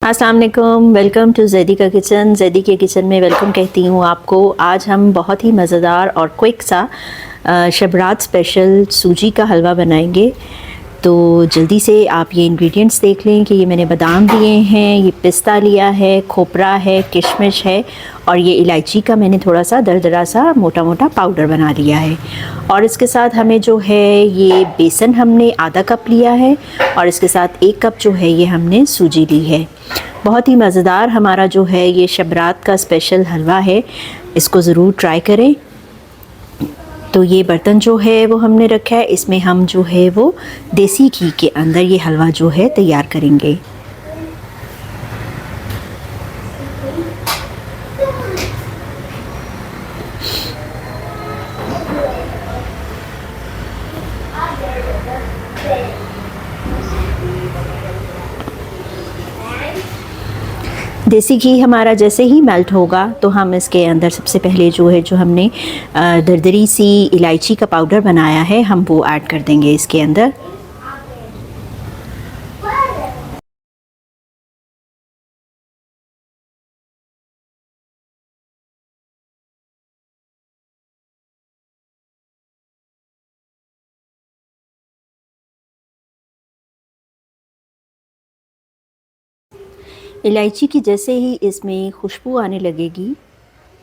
अस्सलाम वालेकुम, welcome to Zaidi का किचन। ज़ैदी के किचन में वेलकम कहती हूँ आपको। आज हम बहुत ही मज़ेदार और क्विक सा शब-रात स्पेशल सूजी का हलवा बनाएंगे। तो जल्दी से आप ये इंग्रेडिएंट्स देख लें कि ये मैंने बादाम लिए हैं, ये पिस्ता लिया है, खोपरा है, किशमिश है और ये इलायची का मैंने थोड़ा सा दरदरा सा मोटा मोटा पाउडर बना लिया है। और इसके साथ हमें जो है ये बेसन हमने आधा कप लिया है और इसके साथ 1 कप जो है ये हमने सूजी ली है। बहुत ही मज़ेदार हमारा जो है ये शब-रात का स्पेशल हलवा है, इसको ज़रूर ट्राई करें। तो ये बर्तन जो है वो हमने रखा है, इसमें हम जो है वो देसी घी के अंदर ये हलवा जो है तैयार करेंगे। देसी घी हमारा जैसे ही मेल्ट होगा तो हम इसके अंदर सबसे पहले जो है जो हमने दरदरी सी इलायची का पाउडर बनाया है हम वो ऐड कर देंगे इसके अंदर। इलायची की जैसे ही इसमें खुशबू आने लगेगी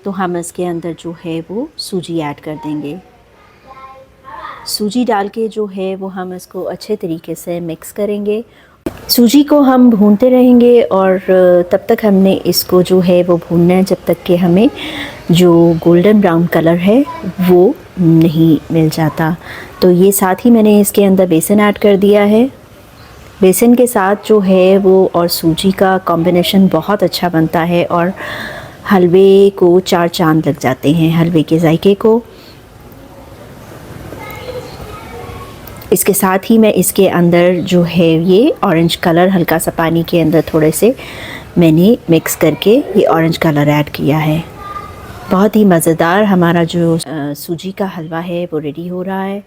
तो हम इसके अंदर जो है वो सूजी ऐड कर देंगे। सूजी डाल के जो है वो हम इसको अच्छे तरीके से मिक्स करेंगे। सूजी को हम भूनते रहेंगे और तब तक हमने इसको जो है वो भूनना है जब तक कि हमें जो गोल्डन ब्राउन कलर है वो नहीं मिल जाता। तो ये साथ ही मैंने इसके अंदर बेसन ऐड कर दिया है। बेसन के साथ जो है वो और सूजी का कॉम्बिनेशन बहुत अच्छा बनता है और हलवे को 4 चांद लग जाते हैं, हलवे के जायके को। इसके साथ ही मैं इसके अंदर जो है ये ऑरेंज कलर हल्का सा पानी के अंदर थोड़े से मैंने मिक्स करके ये ऑरेंज कलर ऐड किया है। बहुत ही मज़ेदार हमारा जो सूजी का हलवा है वो रेडी हो रहा है।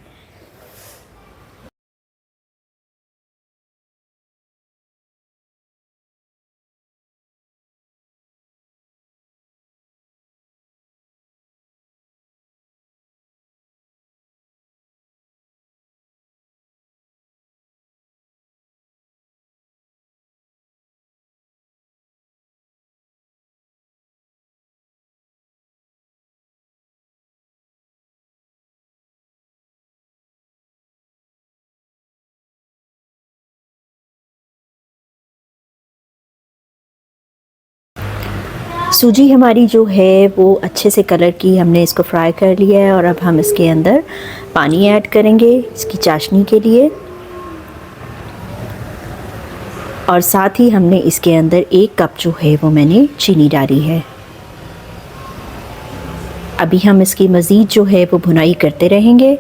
सूजी हमारी जो है वो अच्छे से कलर की हमने इसको फ्राई कर लिया है और अब हम इसके अंदर पानी ऐड करेंगे इसकी चाशनी के लिए। और साथ ही हमने इसके अंदर 1 कप जो है वो मैंने चीनी डाली है। अभी हम इसकी मज़ीद जो है वो भुनाई करते रहेंगे।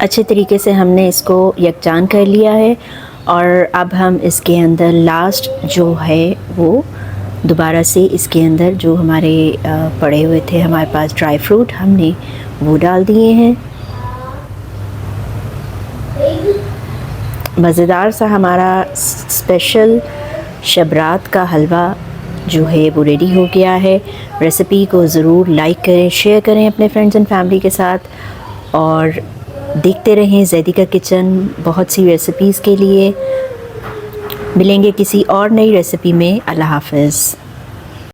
अच्छे तरीके से हमने इसको यकजान कर लिया है और अब हम इसके अंदर लास्ट जो है वो दोबारा से इसके अंदर जो हमारे पड़े हुए थे हमारे पास ड्राई फ्रूट हमने वो डाल दिए हैं। मज़ेदार सा हमारा स्पेशल शब-रात का हलवा जो है वो रेडी हो गया है। रेसिपी को ज़रूर लाइक करें, शेयर करें अपने फ्रेंड्स एंड फैमिली के साथ और देखते रहें ज़ैदी का किचन बहुत सी रेसिपीज़ के लिए। मिलेंगे किसी और नई रेसिपी में। अल्लाह हाफ़िज़।